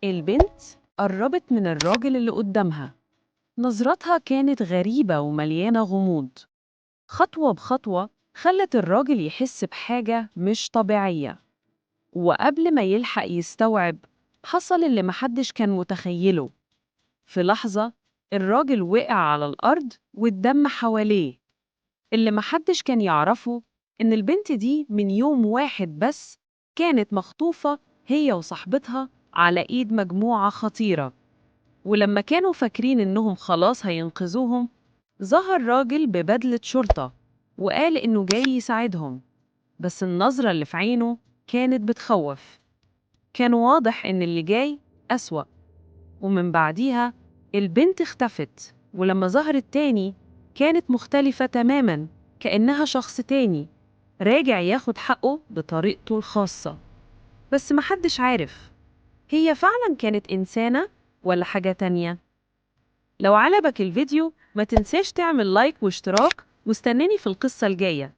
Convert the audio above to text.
البنت قربت من الراجل اللي قدامها. نظرتها كانت غريبة ومليانة غموض. خطوة بخطوة خلت الراجل يحس بحاجة مش طبيعية، وقبل ما يلحق يستوعب حصل اللي محدش كان متخيله. في لحظة الراجل وقع على الأرض والدم حواليه. اللي محدش كان يعرفه إن البنت دي من يوم واحد بس كانت مخطوفة هي وصاحبتها على إيد مجموعة خطيرة. ولما كانوا فاكرين إنهم خلاص هينقذوهم، ظهر راجل ببدلة شرطة وقال إنه جاي يساعدهم. بس النظرة اللي في عينه كانت بتخوف. كان واضح إن اللي جاي أسوأ. ومن بعديها البنت اختفت، ولما ظهرت تاني كانت مختلفة تماماً، كأنها شخص تاني راجع ياخد حقه بطريقته الخاصة. بس محدش عارف هي فعلاً كانت إنسانة ولا حاجة تانية. لو عجبك الفيديو ما تنساش تعمل لايك واشتراك، واستناني في القصة الجاية.